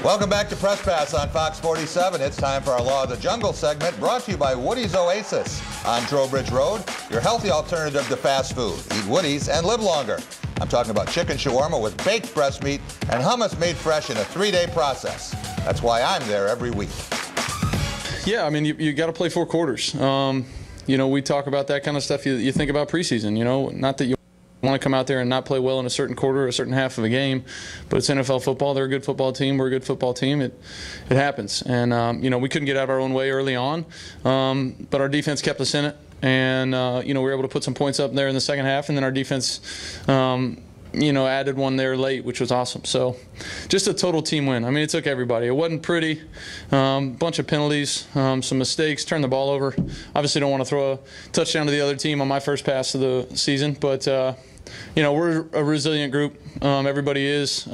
Welcome back to Press Pass on Fox 47. It's time for our Law of the Jungle segment, brought to you by Woody's Oasis on Trowbridge Road, your healthy alternative to fast food. Eat Woody's and live longer. I'm talking about chicken shawarma with baked breast meat and hummus made fresh in a 3-day process. That's why I'm there every week. Yeah, I mean, you got to play 4 quarters. You know, we talk about that kind of stuff. You think about preseason, you know, not that you want to come out there and not play well in a certain quarter or a certain half of a game, but it's NFL football. They're a good football team. We're a good football team. It happens. And, you know, we couldn't get out of our own way early on, but our defense kept us in it. And, you know, we were able to put some points up there in the second half, and then our defense, you know, added one there late, which was awesome. So just a total team win. I mean, it took everybody. It wasn't pretty. Bunch of penalties, some mistakes, turned the ball over. Obviously don't want to throw a touchdown to the other team on my first pass of the season, but, you know, we're a resilient group. Everybody is.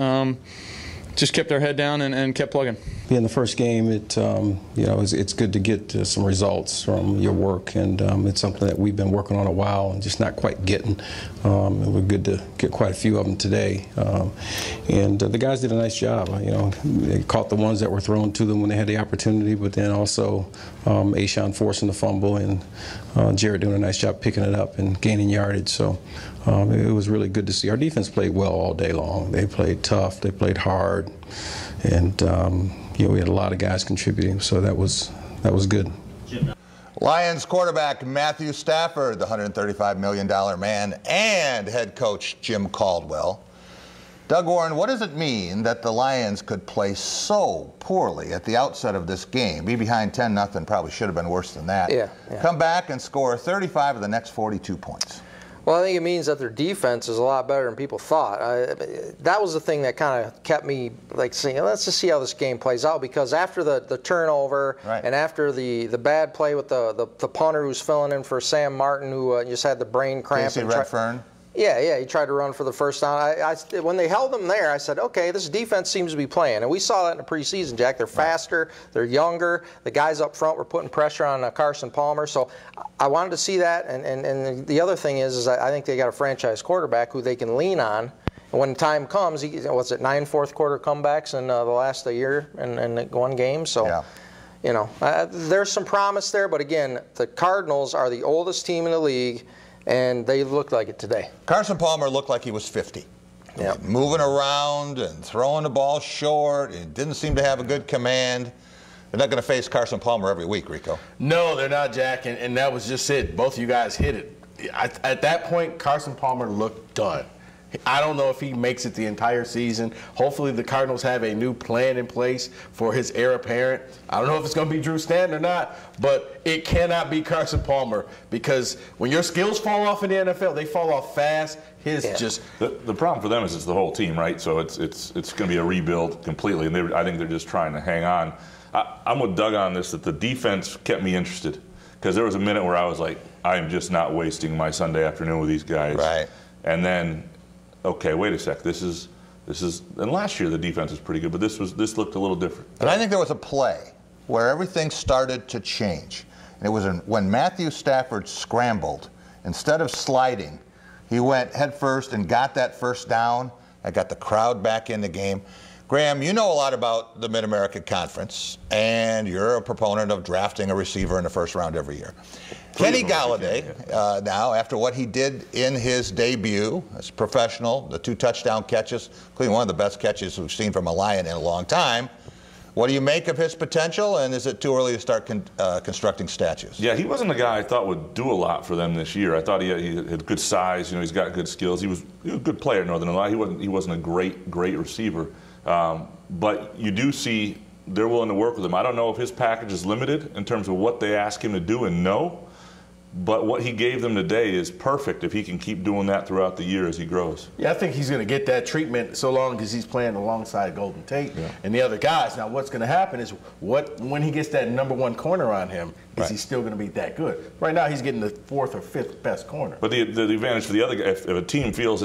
Just kept their head down and kept plugging. In the first game, you know, it's good to get some results from your work, and it's something that we've been working on a while and just not quite getting. And we're good to get quite a few of them today. And the guys did a nice job. You know, they caught the ones that were thrown to them when they had the opportunity, but then also A'Shawn forcing the fumble and Jarrett doing a nice job picking it up and gaining yardage. So it was really good to see. Our defense played well all day long. They played tough. They played hard. And you know, we had a lot of guys contributing, so that was good. Lions quarterback Matthew Stafford, the $135 million man, and head coach Jim Caldwell. Doug Warren, what does it mean that the Lions could play so poorly at the outset of this game? Be behind 10-0, probably should have been worse than that. Yeah. Come back and score 35 of the next 42 points. Well, I think it means that their defense is a lot better than people thought. That was the thing that kind of kept me like saying, let's just see how this game plays out, because after the turnover and after the bad play with the punter who's filling in for Sam Martin, who just had the brain cramp. Casey Redfern. Yeah, he tried to run for the first down. When they held him there, I said, okay, this defense seems to be playing. And we saw that in the preseason, Jack. They're faster, they're younger. The guys up front were putting pressure on Carson Palmer. So I wanted to see that. And the other thing is I think they got a franchise quarterback who they can lean on. And when time comes, what's it, 9 fourth-quarter comebacks in the last year in one game? So, you know, there's some promise there. But, again, the Cardinals are the oldest team in the league, and they looked like it today. Carson Palmer looked like he was 50. Yep. Moving around and throwing the ball short. He didn't seem to have a good command. They're not going to face Carson Palmer every week, Rico. No, they're not, Jack, and that was just it. Both of you guys hit it. At that point, Carson Palmer looked done. I don't know if he makes it the entire season. Hopefully the Cardinals have a new plan in place for his heir apparent. I don't know if it's going to be Drew Stanton or not, but it cannot be Carson Palmer, because when your skills fall off in the NFL, they fall off fast. Just the problem for them is it's the whole team, right? So it's going to be a rebuild completely, and I think they're just trying to hang on. I'm with Doug on this, that the defense kept me interested, because there was a minute where I was like, I am just not wasting my Sunday afternoon with these guys. Right. And then, okay, wait a sec. This is, and last year the defense was pretty good, but this looked a little different. And I think there was a play where everything started to change. And it was when Matthew Stafford scrambled. Instead of sliding, he went head first and got that first down. I got the crowd back in the game. Graham, you know a lot about the Mid-American Conference, and you're a proponent of drafting a receiver in the first round every year. Kenny Galladay, now, after what he did in his debut as a professional, the 2 touchdown catches, including one of the best catches we've seen from a Lion in a long time, what do you make of his potential, and is it too early to start constructing statues? Yeah, he wasn't a guy I thought would do a lot for them this year. I thought he had good size. You know, he's got good skills. He was a good player, Northern Illinois. He wasn't a great receiver. But you do see they're willing to work with him. I don't know if his package is limited in terms of what they ask him to do and know, but what he gave them today is perfect if he can keep doing that throughout the year as he grows. Yeah, I think he's going to get that treatment so long as he's playing alongside Golden Tate and the other guys. Now, what's going to happen is when he gets that #1 corner on him, is he still going to be that good? Right now, he's getting the 4th or 5th best corner. But the advantage for the other guy, if a team feels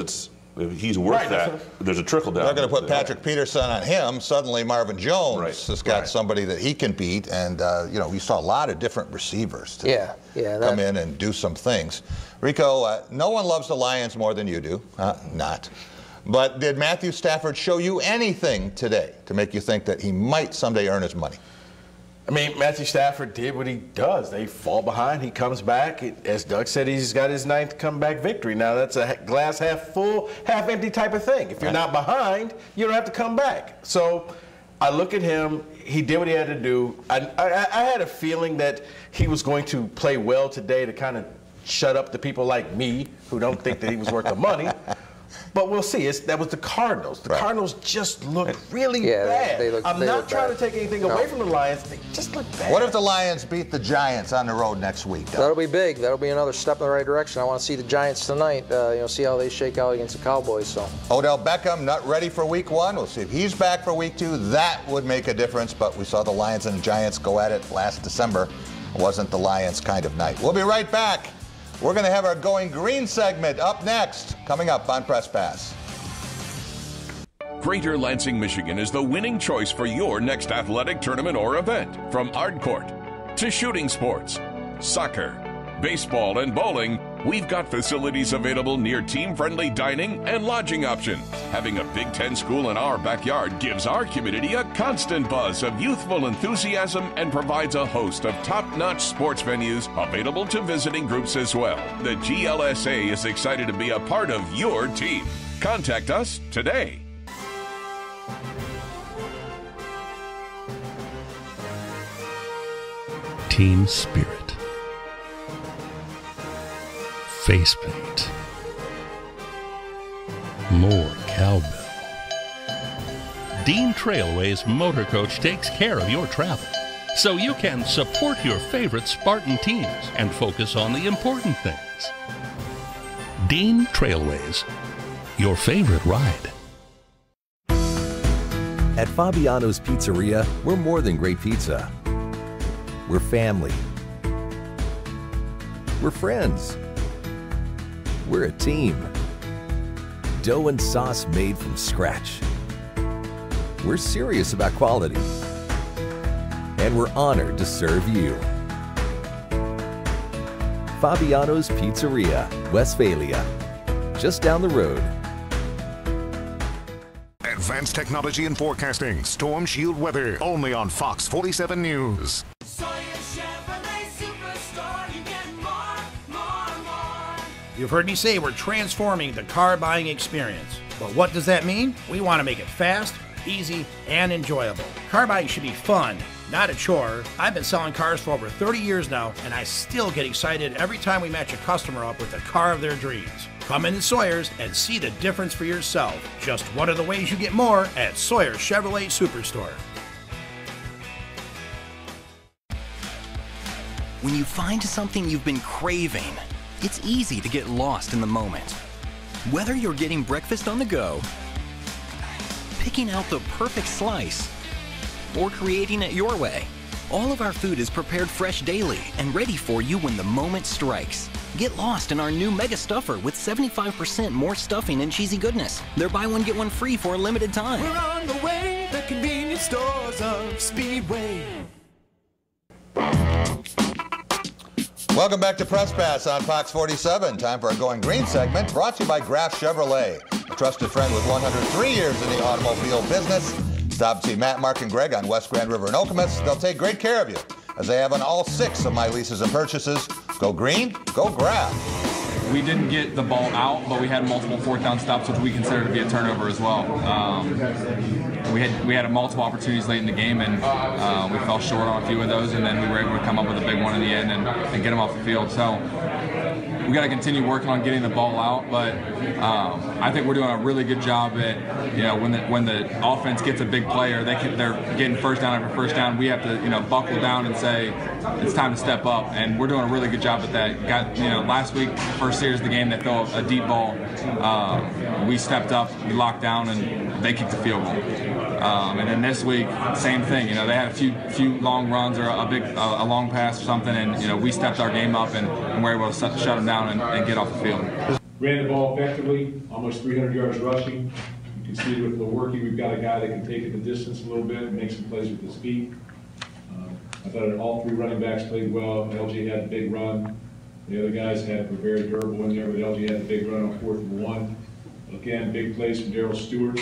if he's worth that, there's a trickle down. They're going to put Patrick Peterson on him. Suddenly Marvin Jones has got somebody that he can beat. And, you know, we saw a lot of different receivers come in and do some things. Rico, no one loves the Lions more than you do. Not. But did Matthew Stafford show you anything today to make you think that he might someday earn his money? I mean, Matthew Stafford did what he does. They fall behind, he comes back. As Doug said, he's got his ninth comeback victory. Now, that's a glass half full, half empty type of thing. If you're not behind, you don't have to come back. So I look at him, he did what he had to do. I had a feeling that he was going to play well today to kind of shut up the people like me who don't think that he was worth the money. But we'll see. That was the Cardinals. The Cardinals just look really bad. I'm not trying to take anything away from the Lions. They just look bad. What if the Lions beat the Giants on the road next week, Doug? That'll be big. That'll be another step in the right direction. I want to see the Giants tonight. See how they shake out against the Cowboys. So Odell Beckham not ready for week 1. We'll see if he's back for week 2. That would make a difference. But we saw the Lions and the Giants go at it last December. It wasn't the Lions' kind of night. We'll be right back. We're going to have our Going Green segment up next, coming up on Press Pass. Greater Lansing, Michigan is the winning choice for your next athletic tournament or event. From art court to shooting sports, soccer, baseball, and bowling, we've got facilities available near team-friendly dining and lodging options. Having a Big Ten school in our backyard gives our community a constant buzz of youthful enthusiasm and provides a host of top-notch sports venues available to visiting groups as well. The GLSA is excited to be a part of your team. Contact us today. Team spirit, face paint, more cowbell. Dean Trailways Motor Coach takes care of your travel, so you can support your favorite Spartan teams and focus on the important things. Dean Trailways, your favorite ride. At Fabiano's Pizzeria, we're more than great pizza. We're family. We're friends. We're a team. Dough and sauce made from scratch. We're serious about quality. And we're honored to serve you. Fabiano's Pizzeria, Westphalia. Just down the road. Advanced technology and forecasting. Storm Shield weather. Only on Fox 47 News. You've heard me say we're transforming the car buying experience. But what does that mean? We want to make it fast, easy, and enjoyable. Car buying should be fun, not a chore. I've been selling cars for over 30 years now, and I still get excited every time we match a customer up with the car of their dreams. Come into Sawyer's and see the difference for yourself. Just one of the ways you get more at Sawyer's Chevrolet Superstore. When you find something you've been craving, it's easy to get lost in the moment. Whether you're getting breakfast on the go, picking out the perfect slice, or creating it your way, all of our food is prepared fresh daily and ready for you when the moment strikes. Get lost in our new Mega Stuffer with 75% more stuffing and cheesy goodness. They're buy one, get one free for a limited time. We're on the way, the convenience stores of Speedway. Welcome back to Press Pass on Fox 47. Time for our Going Green segment, brought to you by Graf Chevrolet, a trusted friend with 103 years in the automobile business. Stop and see Matt, Mark, and Greg on West Grand River in Okemos. They'll take great care of you, as they have on all 6 of my leases and purchases. Go green, go Graf. We didn't get the ball out, but we had multiple fourth down stops, which we consider to be a turnover as well. We had multiple opportunities late in the game, and we fell short on a few of those, and then we were able to come up with a big one in the end and get them off the field. So we got to continue working on getting the ball out, but I think we're doing a really good job at, when the offense gets a big play or they're getting first down after first down, we have to buckle down and say it's time to step up, and we're doing a really good job at that. Last week, first series of the game, they throw a deep ball. We stepped up, we locked down, and they kicked the field goal. And then this week, same thing. They had a few long runs or a long pass or something, and we stepped our game up and were able to shut them down and get off the field. Ran the ball effectively, almost 300 yards rushing. You can see with Lewerke, we've got a guy that can take it the distance a little bit and make some plays with his feet. I thought all 3 running backs played well. LG had a big run. The other guys were very durable in there, but LG had a big run on 4th and 1. Again, big plays from Darryl Stewart.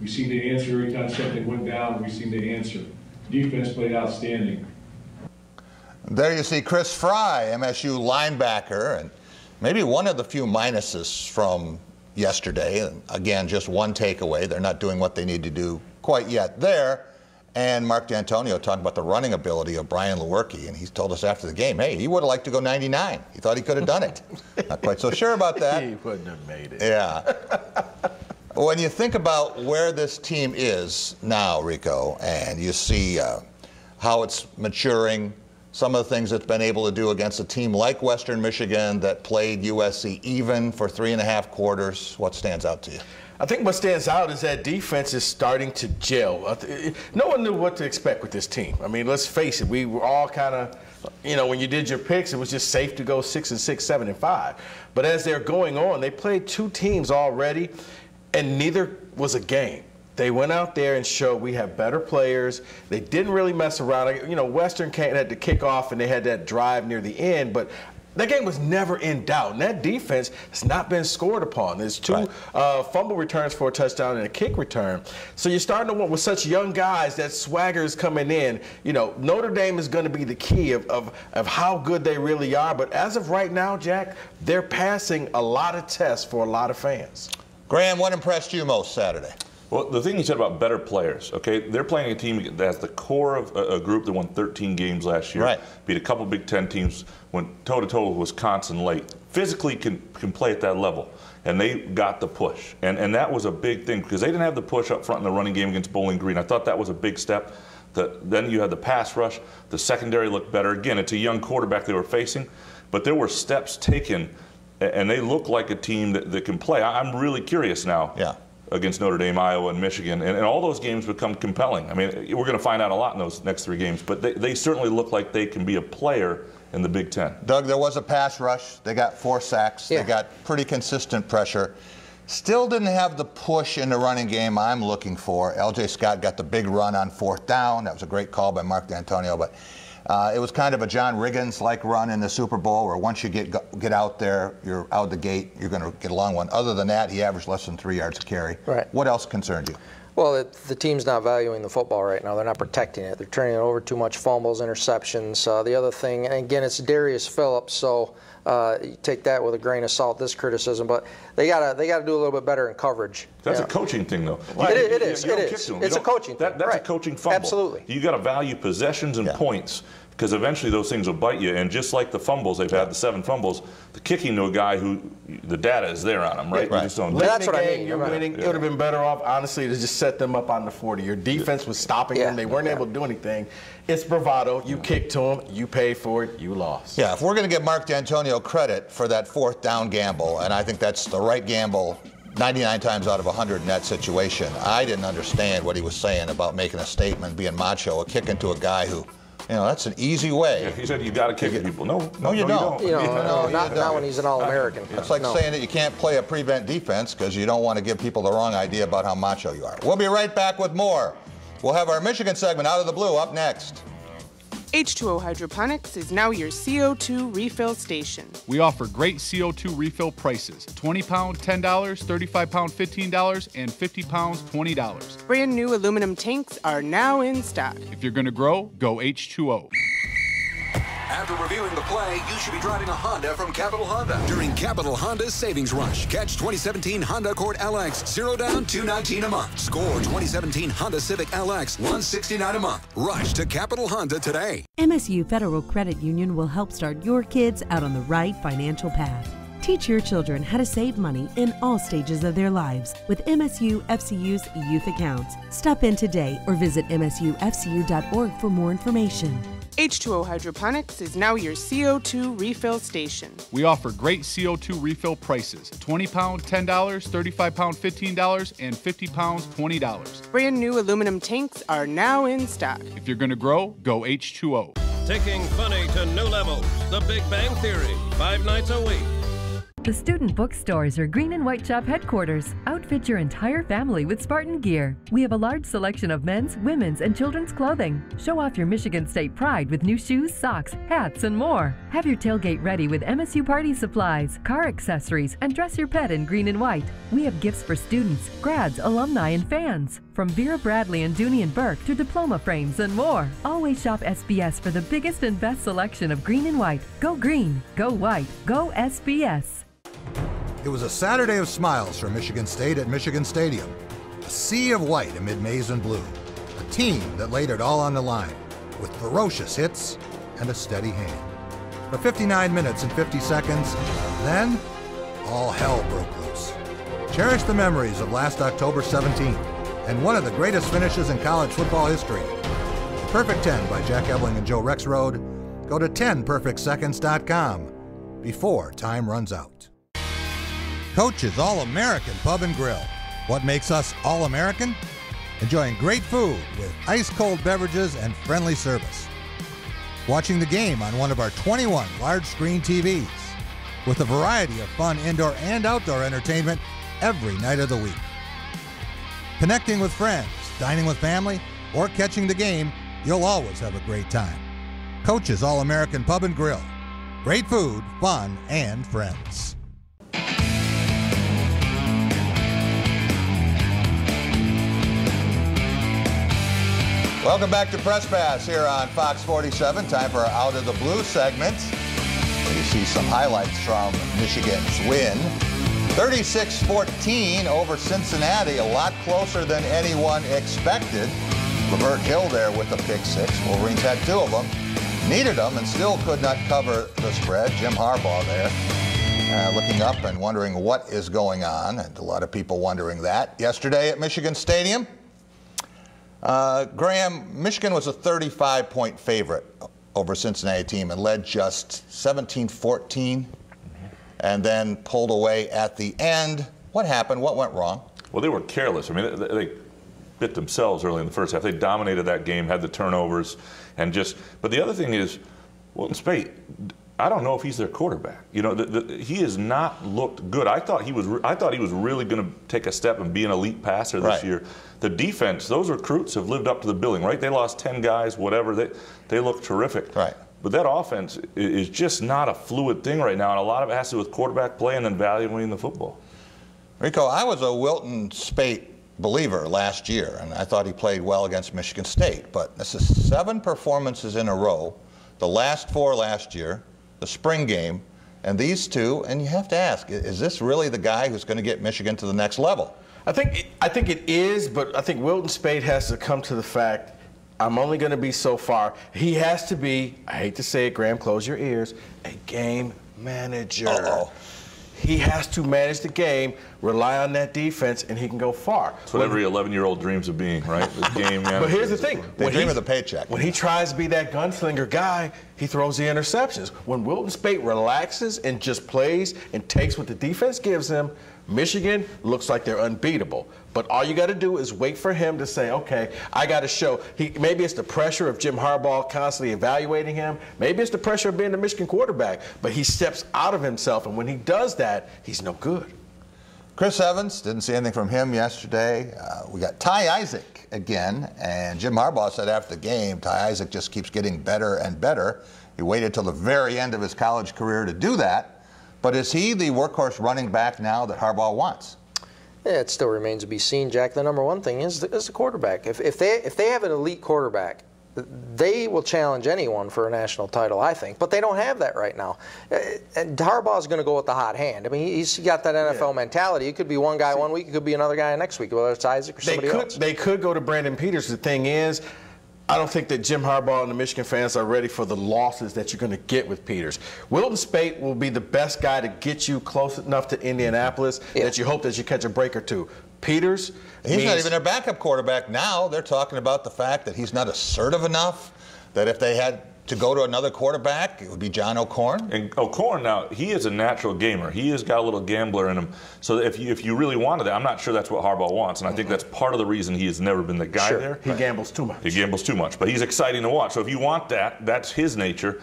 We seemed to answer every time something went down. We seemed to answer. Defense played outstanding. There you see Chris Fry, MSU linebacker, and maybe one of the few minuses from yesterday. And again, just one takeaway. They're not doing what they need to do quite yet there. And Mark D'Antonio talked about the running ability of Brian Lewerke, and he told us after the game, hey, he would have liked to go 99. He thought he could have done it. Not quite so sure about that. He wouldn't have made it. Yeah. When you think about where this team is now, Rico, and you see how it's maturing, some of the things it's been able to do against a team like Western Michigan that played USC even for 3.5 quarters, what stands out to you? I think what stands out is that defense is starting to gel. No one knew what to expect with this team. I mean, let's face it, we were all kind of, you know, when you did your picks, it was just safe to go 6-6, 7-5. But as they're going on, they played 2 teams already, and neither was a game. They went out there and showed we have better players. They didn't really mess around. You know, Western had to kick off, and they had that drive near the end, but that game was never in doubt, and that defense has not been scored upon. There's 2 fumble returns for a touchdown and a kick return. So you're starting to want, with such young guys, that swagger is coming in. You know, Notre Dame is going to be the key of how good they really are. But as of right now, Jack, they're passing a lot of tests for a lot of fans. Graham, what impressed you most Saturday? Well, the thing you said about better players, okay, they're playing a team that has the core of a group that won 13 games last year. Right. Beat a couple Big Ten teams, went toe-to-toe with Wisconsin late. Physically can play at that level, and they got the push. And that was a big thing because they didn't have the push up front in the running game against Bowling Green. I thought that was a big step. Then you had the pass rush. The secondary looked better. Again, it's a young quarterback they were facing, but there were steps taken, and they look like a team that can play. I'm really curious now. Yeah. Against Notre Dame, Iowa, and Michigan. And all those games become compelling. I mean, we're going to find out a lot in those next 3 games, but they certainly look like they can be a player in the Big Ten. Doug, there was a pass rush. They got 4 sacks. Yeah. They got pretty consistent pressure. Still didn't have the push in the running game I'm looking for. L.J. Scott got the big run on 4th down. That was a great call by Mark D'Antonio, but it was kind of a John Riggins-like run in the Super Bowl where once you get out there, you're out the gate, you're going to get a long one. Other than that, he averaged less than 3 yards a carry. Right. What else concerned you? Well, the team's not valuing the football right now. They're not protecting it. They're turning it over too much, fumbles, interceptions. The other thing, and again, it's Darius Phillips, so you take that with a grain of salt, this criticism, but they gotta do a little bit better in coverage. That's a coaching thing, though. It is. It's a coaching thing. That's a coaching fumble. Absolutely. You got to value possessions and points because eventually those things will bite you. And just like the fumbles they've had, the 7 fumbles, the kicking to a guy who the data is there on him, right? Right. You just don't That's what I mean. You're winning. It would have been better off, honestly, to just set them up on the 40. Your defense was stopping them. They weren't able to do anything. It's bravado. You kicked to them. You paid for it. You lost. Yeah, if we're going to give Mark D'Antonio credit for that 4th down gamble, and I think that's the right gamble 99 times out of 100 in that situation, I didn't understand what he was saying about making a statement, being macho, a kick into a guy who, you know, that's an easy way. Yeah, he said you got to kick at people. No, you don't. Not when he's an All-American. It's like saying that you can't play a prevent defense because you don't want to give people the wrong idea about how macho you are. We'll be right back with more. We'll have our Michigan segment, Out of the Blue, up next. H2O Hydroponics is now your CO2 refill station. We offer great CO2 refill prices. 20 pound, $10, 35 pound, $15, and 50 pounds, $20. Brand new aluminum tanks are now in stock. If you're going to grow, go H2O. After reviewing the play, you should be driving a Honda from Capital Honda. During Capital Honda's Savings Rush, catch 2017 Honda Accord LX, 0 down, $219 a month. Score 2017 Honda Civic LX, $169 a month. Rush to Capital Honda today. MSU Federal Credit Union will help start your kids out on the right financial path. Teach your children how to save money in all stages of their lives with MSU FCU's youth accounts. Stop in today or visit msufcu.org for more information. H2O Hydroponics is now your CO2 refill station. We offer great CO2 refill prices. 20 pound, $10, 35 pound, $15, and 50 pounds, $20. Brand new aluminum tanks are now in stock. If you're going to grow, go H2O. Taking funny to new levels. The Big Bang Theory, 5 nights a week. The Student Bookstores are Green and White Shop headquarters. Outfit your entire family with Spartan gear. We have a large selection of men's, women's, and children's clothing. Show off your Michigan State pride with new shoes, socks, hats, and more. Have your tailgate ready with MSU party supplies, car accessories, and dress your pet in green and white. We have gifts for students, grads, alumni, and fans. From Vera Bradley and Dooney and Burke to diploma frames and more. Always shop SBS for the biggest and best selection of green and white. Go green, go white, go SBS. It was a Saturday of smiles for Michigan State at Michigan Stadium. A sea of white amid maize and blue. A team that laid it all on the line with ferocious hits and a steady hand. For 59 minutes and 50 seconds, then all hell broke loose. Cherish the memories of last October 17th and one of the greatest finishes in college football history. The Perfect 10 by Jack Ebling and Joe Rexrode. Go to 10perfectseconds.com before time runs out. Coach's All-American Pub and Grill. What makes us All-American? Enjoying great food with ice-cold beverages and friendly service. Watching the game on one of our 21 large-screen TVs. With a variety of fun indoor and outdoor entertainment every night of the week. Connecting with friends, dining with family, or catching the game, you'll always have a great time. Coach's All-American Pub and Grill. Great food, fun, and friends. Welcome back to Press Pass here on Fox 47. Time for our Out of the Blue segment. You see some highlights from Michigan's win. 36-14 over Cincinnati, a lot closer than anyone expected. Lavert Hill there with a pick six. Wolverines had two of them. Needed them and still could not cover the spread. Jim Harbaugh there looking up and wondering what is going on. And a lot of people wondering that. Yesterday at Michigan Stadium, Graham, Michigan was a 35-point favorite over Cincinnati team and led just 17-14 and then pulled away at the end. What happened? What went wrong? Well, they were careless. I mean, they bit themselves early in the first half. They dominated that game, had the turnovers, and just. But the other thing is, Wilton Speight, I don't know if he's their quarterback. You know, he has not looked good. I thought he was really going to take a step and be an elite passer this year. The defense, those recruits have lived up to the billing, right? They lost 10 guys, whatever. They look terrific. Right. But that offense is just not a fluid thing right now, and a lot of it has to do with quarterback play and then valuing the football. Rico, I was a Wilton Speight believer last year, and I thought he played well against Michigan State. But this is 7 performances in a row, the last 4 last year, the spring game, and these 2, and you have to ask, is this really the guy who's going to get Michigan to the next level? I think it is, but I think Wilton Speight has to come to the fact, I'm only going to be so far. He has to be, I hate to say it, Graham, close your ears, a game manager. Uh-oh. He has to manage the game, rely on that defense, and he can go far. That's what every 11-year-old dreams of being, right? The game manager. But here's the thing. They dream of the paycheck. When he tries to be that gunslinger guy, he throws the interceptions. When Wilton Speight relaxes and just plays and takes what the defense gives him, Michigan looks like they're unbeatable. But all you got to do is wait for him to say, okay, I got to show. Maybe it's the pressure of Jim Harbaugh constantly evaluating him. Maybe it's the pressure of being the Michigan quarterback. But he steps out of himself, and when he does that, he's no good. Chris Evans, didn't see anything from him yesterday. We got Ty Isaac again, and Jim Harbaugh said after the game, Ty Isaac just keeps getting better and better. He waited till the very end of his college career to do that. But is he the workhorse running back now that Harbaugh wants? Yeah, it still remains to be seen, Jack. The number one thing is the quarterback. If they have an elite quarterback, they will challenge anyone for a national title, I think. But they don't have that right now. And Harbaugh's going to go with the hot hand. I mean, he's got that NFL mentality. It could be one guy one week, it could be another guy next week, whether it's Isaac or somebody else. They could go to Brandon Peters. The thing is, I don't think that Jim Harbaugh and the Michigan fans are ready for the losses that you're going to get with Peters. Wilton Speight will be the best guy to get you close enough to Indianapolis that you hope that you catch a break or two. Peters, he's not even their backup quarterback now. They're talking about the fact that he's not assertive enough, that if they had to go to another quarterback, it would be John O'Korn. And O'Korn, now, he is a natural gamer. He has got a little gambler in him. So if you really wanted that, I'm not sure that's what Harbaugh wants, and I think that's part of the reason he has never been the guy there. He gambles too much. He gambles too much, but he's exciting to watch. So if you want that, that's his nature.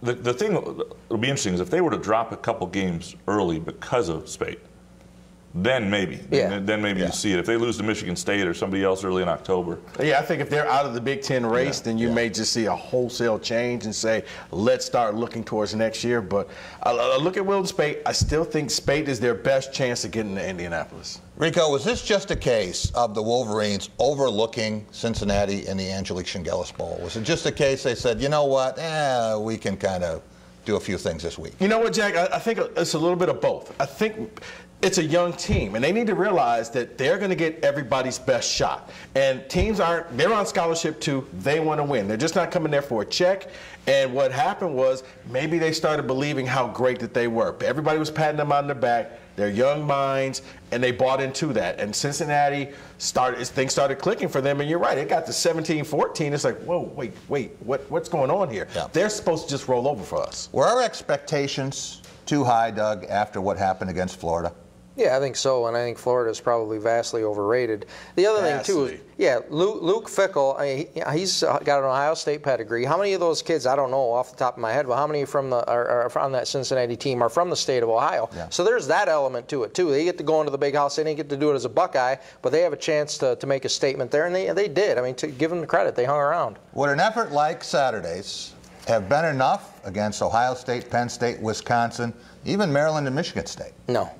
the thing that'll be interesting is if they were to drop a couple games early because of Spate, then maybe. Yeah. Then maybe you see it. If they lose to Michigan State or somebody else early in October. Yeah, I think if they're out of the Big Ten race, then you may just see a wholesale change and say, let's start looking towards next year. But I look at Wilton Spate. I still think Spate is their best chance of getting to Indianapolis. Rico, was this just a case of the Wolverines overlooking Cincinnati in the Angelique Shingelis Bowl? Was it just a case they said, you know what, we can kind of do a few things this week? You know what, Jack? I think it's a little bit of both. I think it's a young team, and they need to realize that they're going to get everybody's best shot. And teams they're on scholarship too. They want to win. They're just not coming there for a check. And what happened was maybe they started believing how great that they were. Everybody was patting them on their back. They're young minds, and they bought into that. And Cincinnati things started clicking for them. And you're right, it got to 17-14. It's like, whoa, wait, what's going on here? Yeah. They're supposed to just roll over for us. Were our expectations too high, Doug, after what happened against Florida? Yeah, I think so, and I think Florida is probably vastly overrated. The other thing, too, is, Luke Fickell, he's got an Ohio State pedigree. How many of those kids, I don't know off the top of my head, but how many are on that Cincinnati team are from the state of Ohio? Yeah. So there's that element to it, too. They get to go into the big house. They didn't get to do it as a Buckeye, but they have a chance to make a statement there, and they did. I mean, to give them the credit, they hung around. Would an effort like Saturday's have been enough against Ohio State, Penn State, Wisconsin, even Maryland and Michigan State? No.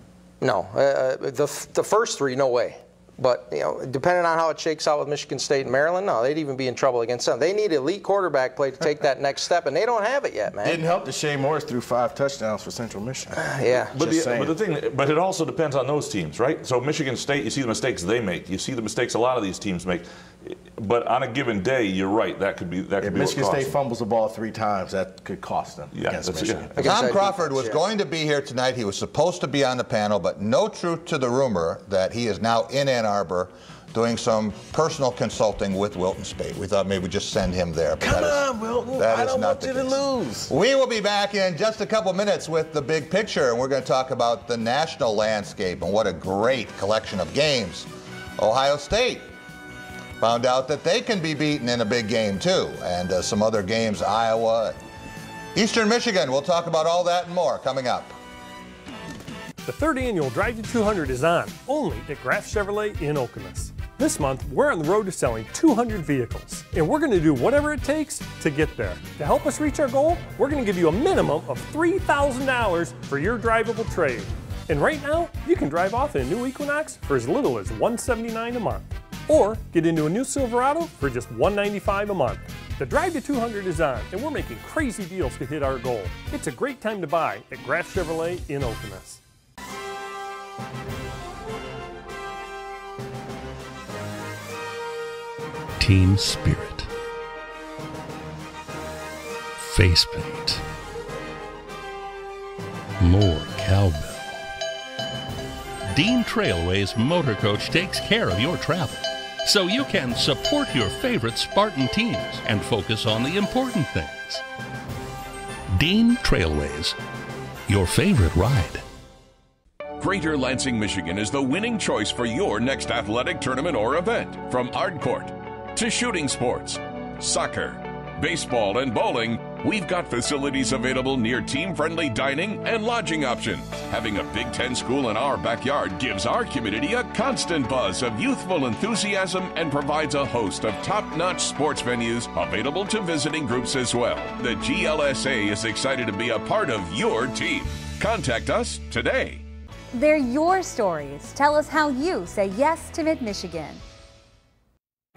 The first three, no way. But, depending on how it shakes out with Michigan State and Maryland, no, they'd even be in trouble against them. They need elite quarterback play to take that next step, and they don't have it yet, man. Didn't help that Shea Morris threw 5 touchdowns for Central Michigan. But it also depends on those teams, right? So Michigan State, you see the mistakes they make. You see the mistakes a lot of these teams make. But on a given day, you're right. That could be if Michigan State fumbles the ball 3 times, that could cost them against Michigan. Tom Crawford was going to be here tonight. He was supposed to be on the panel, but no truth to the rumor that he is now in Ann Arbor doing some personal consulting with Wilton Spate. We thought maybe we'd just send him there. But Come on, Wilton. I don't want you to lose. We will be back in just a couple minutes with the big picture, and we're going to talk about the national landscape and what a great collection of games. Ohio State found out that they can be beaten in a big game, too, and some other games, Iowa, Eastern Michigan. We'll talk about all that and more coming up. The 3rd annual Drive to 200 is on, only at Graf Chevrolet in Okemos. This month, we're on the road to selling 200 vehicles, and we're going to do whatever it takes to get there. To help us reach our goal, we're going to give you a minimum of $3,000 for your drivable trade. And right now, you can drive off in a new Equinox for as little as $179 a month. Or get into a new Silverado for just $195 a month. The Drive to 200 is on, and we're making crazy deals to hit our goal. It's a great time to buy at Graf Chevrolet in Okemos. Team spirit. Face paint. More cowbell. Dean Trailways Motor Coach takes care of your travel, so you can support your favorite Spartan teams and focus on the important things. Dean Trailways, your favorite ride. Greater Lansing, Michigan is the winning choice for your next athletic tournament or event. From hardcourt to shooting sports, soccer, baseball, and bowling, we've got facilities available near team-friendly dining and lodging options. Having a Big Ten school in our backyard gives our community a constant buzz of youthful enthusiasm and provides a host of top-notch sports venues available to visiting groups as well. The GLSA is excited to be a part of your team. Contact us today. They're your stories. Tell us how you say yes to Mid-Michigan.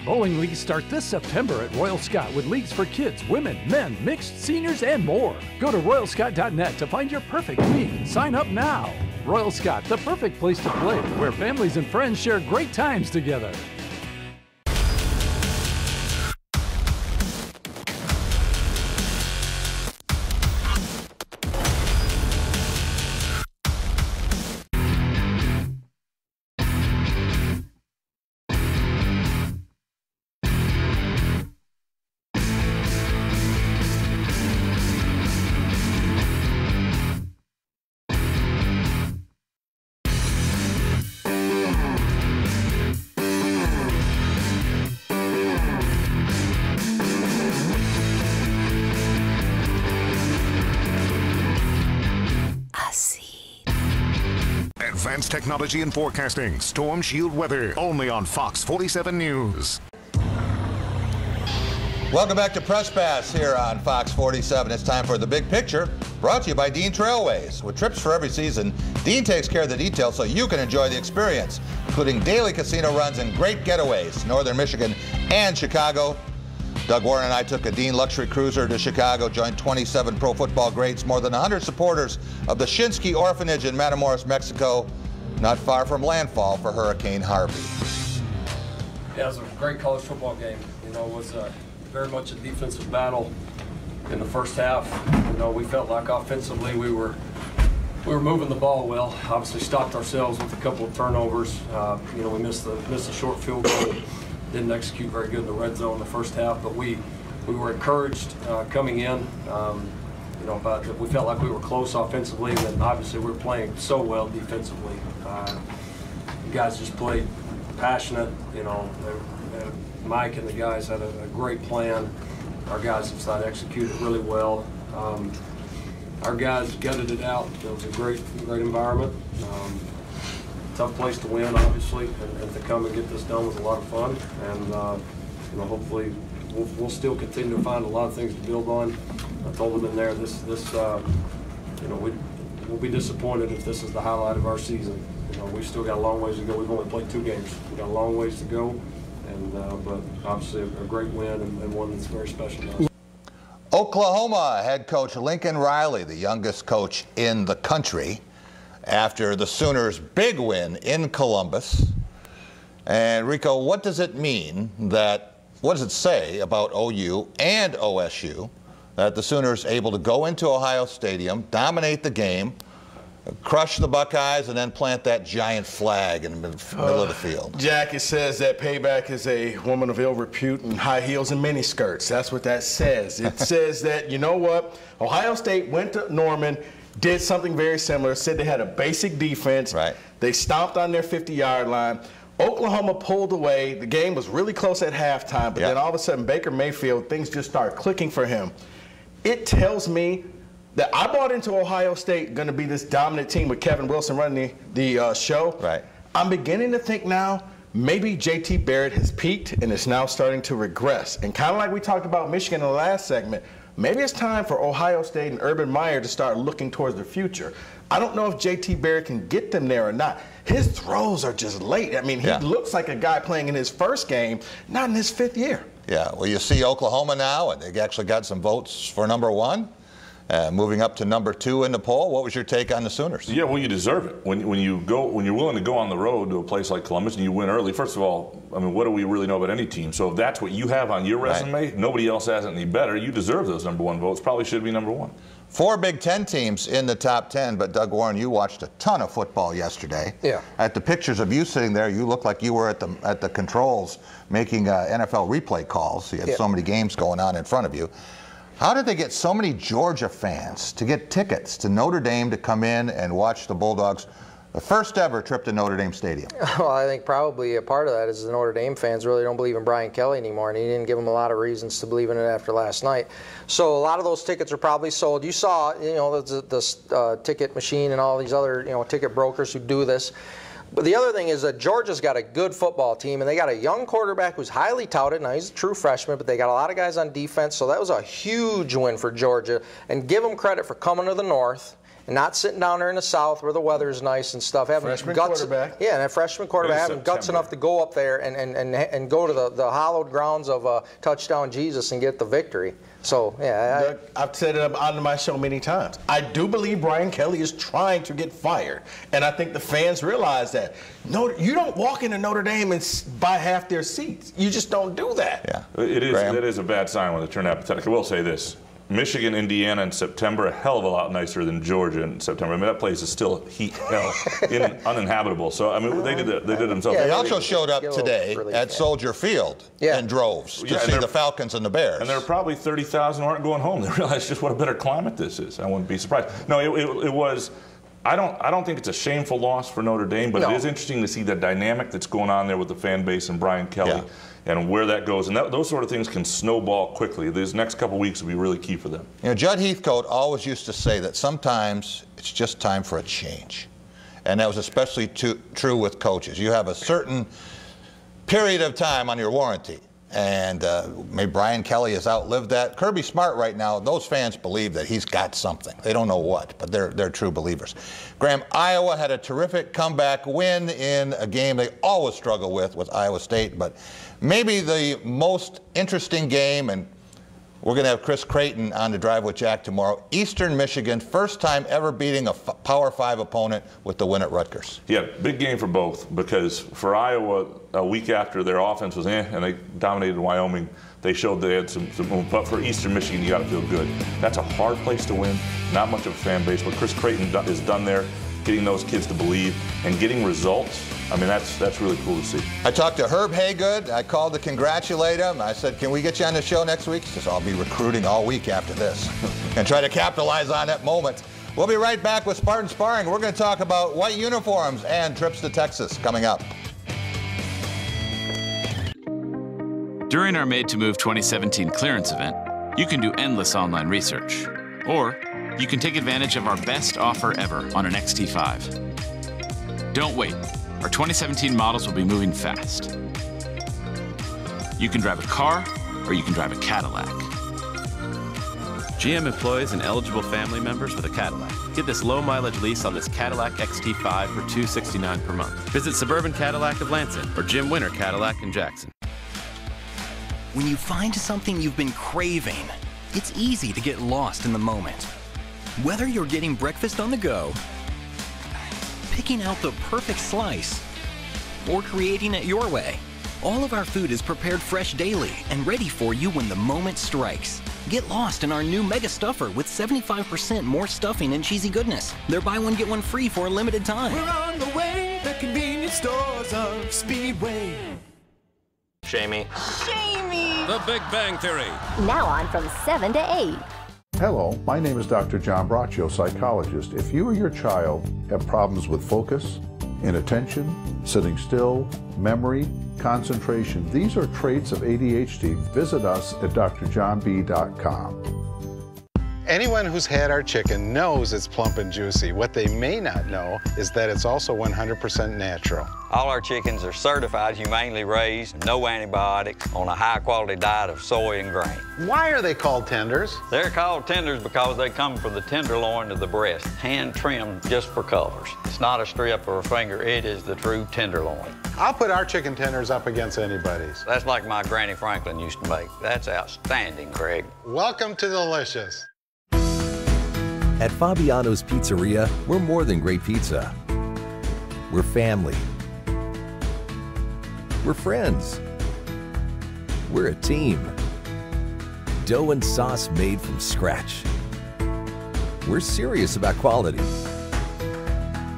Bowling leagues start this September at Royal Scott with leagues for kids, women, men, mixed, seniors, and more. Go to royalscott.net to find your perfect league. Sign up now. Royal Scott, the perfect place to play, where families and friends share great times together. Advanced technology and forecasting. Storm Shield weather. Only on Fox 47 News. Welcome back to Press Pass here on Fox 47. It's time for The Big Picture, brought to you by Dean Trailways. With trips for every season, Dean takes care of the details so you can enjoy the experience, including daily casino runs and great getaways to Northern Michigan and Chicago. Doug Warren and I took a Dean luxury cruiser to Chicago, joined 27 pro football greats, more than 100 supporters of the Shinsky Orphanage in Matamoros, Mexico, not far from landfall for Hurricane Harvey. Yeah, it was a great college football game. You know, it was very much a defensive battle in the first half. You know, we felt like offensively we were moving the ball well. Obviously stopped ourselves with a couple of turnovers. You know, we missed a short field goal. Didn't execute very good in the red zone in the first half, but we were encouraged coming in. You know, but we felt like we were close offensively, and then obviously we were playing so well defensively. The guys just played passionate. You know, Mike and the guys had a great plan. Our guys just thought executed really well. Our guys gutted it out. It was a great environment. Tough place to win, obviously, and to come and get this done was a lot of fun. And you know, hopefully, we'll still continue to find a lot of things to build on. I told them in there, you know, we'll be disappointed if this is the highlight of our season. You know, we've still got a long ways to go. We've only played 2 games. We've got a long ways to go, and but obviously a great win and one that's very special to us. Oklahoma head coach Lincoln Riley, the youngest coach in the country, after the Sooners' big win in Columbus. And Rico, what does it mean what does it say about OU and OSU that the Sooners able to go into Ohio Stadium, dominate the game, crush the Buckeyes, and then plant that giant flag in the middle of the field? Jack, it says that Payback is a woman of ill repute and high heels and mini skirts. That's what that says. It says that, you know what, Ohio State went to Norman, did something very similar, said they had a basic defense. Right. They stomped on their 50-yard line. Oklahoma pulled away. The game was really close at halftime, but then all of a sudden Baker Mayfield, things just started clicking for him. It tells me that I bought into Ohio State going to be this dominant team with Kevin Wilson running the show. Right. I'm beginning to think now maybe J.T. Barrett has peaked and is now starting to regress. And kind of like we talked about Michigan in the last segment, maybe it's time for Ohio State and Urban Meyer to start looking towards the future. I don't know if J.T. Barrett can get them there or not. His throws are just late. I mean, he looks like a guy playing in his first game, not in his 5th year. Yeah, well, you see Oklahoma now, and they actually got some votes for #1. Moving up to #2 in the poll. What was your take on the Sooners? Yeah, well, you deserve it. When you're willing to go on the road to a place like Columbus and you win early, first of all, I mean, what do we really know about any team? So if that's what you have on your resume, nobody else has it any better. You deserve those #1 votes. Probably should be #1. 4 Big Ten teams in the top 10, but Doug Warren, you watched a ton of football yesterday. Yeah. At the pictures of you sitting there, you looked like you were at the controls making NFL replay calls. You had so many games going on in front of you. How did they get so many Georgia fans to get tickets to Notre Dame to come in and watch the Bulldogs? The first ever trip to Notre Dame Stadium. Well, I think probably a part of that is the Notre Dame fans really don't believe in Brian Kelly anymore, and he didn't give them a lot of reasons to believe in it after last night. So a lot of those tickets are probably sold. You saw, you know, the ticket machine and all these other, you know, ticket brokers who do this. But the other thing is that Georgia's got a good football team, and they got a young quarterback who's highly touted. Now, he's a true freshman, but they got a lot of guys on defense, so that was a huge win for Georgia. And give them credit for coming to the North and not sitting down there in the South where the weather's nice and stuff. Having freshman guts, quarterback. Yeah, and a freshman quarterback having guts enough to go up there and go to the hallowed grounds of touchdown Jesus and get the victory. So, yeah. I've said it on my show many times. I do believe Brian Kelly is trying to get fired. And I think the fans realize that. No, you don't walk into Notre Dame and buy half their seats. You just don't do that. Yeah. It is a bad sign when they turn apathetic. I will say this. Michigan, Indiana in September, a hell of a lot nicer than Georgia in September. I mean, that place is still heat hell, uninhabitable. So, I mean, they did themselves. They also showed up today at Soldier Field in droves to see the Falcons and the Bears. And there are probably 30,000 who aren't going home. They realize just what a better climate this is. I wouldn't be surprised. No, it was. I don't think it's a shameful loss for Notre Dame, but it is interesting to see the dynamic that's going on there with the fan base and Brian Kelly. And where that goes. And those sort of things can snowball quickly. These next couple weeks will be really key for them. You know, Judd Heathcote always used to say that sometimes it's just time for a change. and that was especially true with coaches. You have a certain period of time on your warranty. And maybe Brian Kelly has outlived that. Kirby Smart right now, those fans believe that he's got something. They don't know what, but they're true believers. Graham, Iowa had a terrific comeback win in a game they always struggle with Iowa State, but maybe the most interesting game, and we're going to have Chris Creighton on the Drive with Jack tomorrow. Eastern Michigan, first time ever beating a Power 5 opponent with the win at Rutgers. Yeah, big game for both, because for Iowa, a week after their offense was and they dominated Wyoming, they showed they had some room. But for Eastern Michigan, you got to feel good. That's a hard place to win, not much of a fan base. What Chris Creighton is done there, getting those kids to believe and getting results, I mean, that's really cool to see. I talked to Herb Haygood. I called to congratulate him. I said, can we get you on the show next week? He says, I'll be recruiting all week after this and try to capitalize on that moment. We'll be right back with Spartan Sparring. We're going to talk about white uniforms and trips to Texas coming up. During our Made to Move 2017 clearance event, you can do endless online research. Or you can take advantage of our best offer ever on an XT5. Don't wait. Our 2017 models will be moving fast. You can drive a car, or you can drive a Cadillac. GM employs and eligible family members with a Cadillac. Get this low-mileage lease on this Cadillac XT5 for $269 per month. Visit Suburban Cadillac of Lansing or Jim Winter Cadillac in Jackson. When you find something you've been craving, it's easy to get lost in the moment. Whether you're getting breakfast on the go, picking out the perfect slice, or creating it your way, all of our food is prepared fresh daily and ready for you when the moment strikes. Get lost in our new Mega Stuffer with 75% more stuffing and cheesy goodness. They're buy one, get one free for a limited time. We're on the way, the convenience stores of Speedway. Shamey. Jamie! The Big Bang Theory. Now on from 7 to 8. Hello, my name is Dr. John Braccio, psychologist. If you or your child have problems with focus, inattention, sitting still, memory, concentration, these are traits of ADHD. Visit us at drjohnb.com. Anyone who's had our chicken knows it's plump and juicy. What they may not know is that it's also 100% natural. All our chickens are certified, humanely raised, no antibiotics, on a high-quality diet of soy and grain. Why are they called tenders? They're called tenders because they come from the tenderloin to the breast, hand-trimmed just for colors. It's not a strip or a finger, it is the true tenderloin. I'll put our chicken tenders up against anybody's. That's like my Granny Franklin used to make. That's outstanding, Craig. Welcome to Delicious. At Fabiano's Pizzeria, we're more than great pizza. We're family. We're friends. We're a team. Dough and sauce made from scratch. We're serious about quality.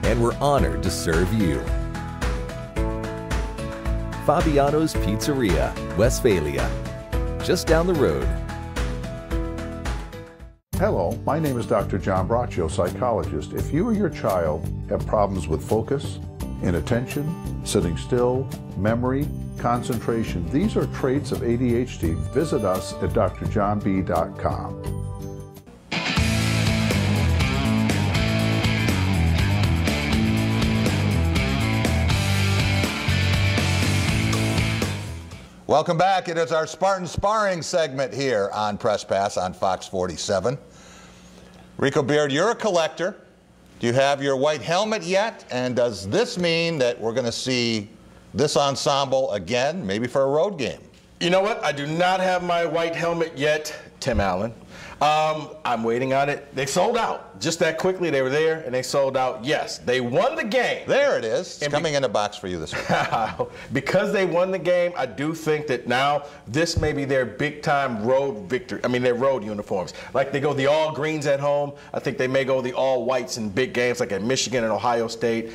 And we're honored to serve you. Fabiano's Pizzeria, Westphalia. Just down the road. Hello, my name is Dr. John Braccio, psychologist. If you or your child have problems with focus, inattention, sitting still, memory, concentration, these are traits of ADHD. Visit us at drjohnb.com. Welcome back. It is our Spartan Sparring segment here on Press Pass on Fox 47. Rico Beard, you're a collector. Do you have your white helmet yet? And does this mean that we're going to see this ensemble again, maybe for a road game? You know what? I do not have my white helmet yet, Tim Allen. I'm waiting on it. They sold out. Just that quickly, they were there, and they sold out. Yes, they won the game. There it is. It's coming in a box for you this week. Because they won the game, I do think that now this may be their big-time road victory. I mean, their road uniforms. Like they go the all-greens at home. I think they may go the all-whites in big games like at Michigan and Ohio State.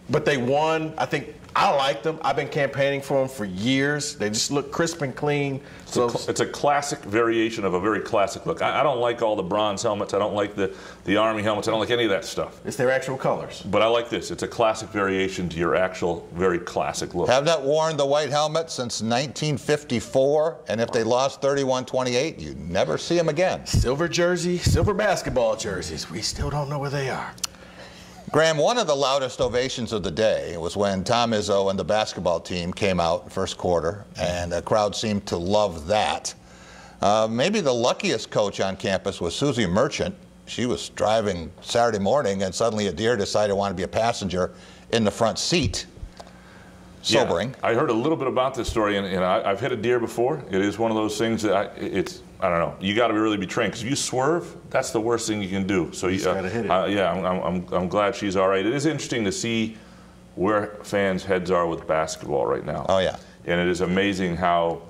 But they won. I think I like them. I've been campaigning for them for years. They just look crisp and clean. So it's a classic variation of a very classic look. I don't like all the bronze helmets. I don't like the Army helmets. I don't like any of that stuff. It's their actual colors. But I like this. It's a classic variation to your actual very classic look. Have not worn the white helmet since 1954, and if they lost 31-28, you never see them again. Silver jersey, silver basketball jerseys. We still don't know where they are. Graham, one of the loudest ovations of the day was when Tom Izzo and the basketball team came out in the first quarter, and the crowd seemed to love that. Maybe the luckiest coach on campus was Susie Merchant. She was driving Saturday morning, and suddenly a deer decided to want to be a passenger in the front seat. Sobering. Yeah, I heard a little bit about this story, and I've hit a deer before. It is one of those things that I don't know. You got to really be trained, because if you swerve, that's the worst thing you can do. So you got to hit it. Yeah, I'm glad she's all right. It is interesting to see where fans' heads are with basketball right now. Oh yeah. And it is amazing how,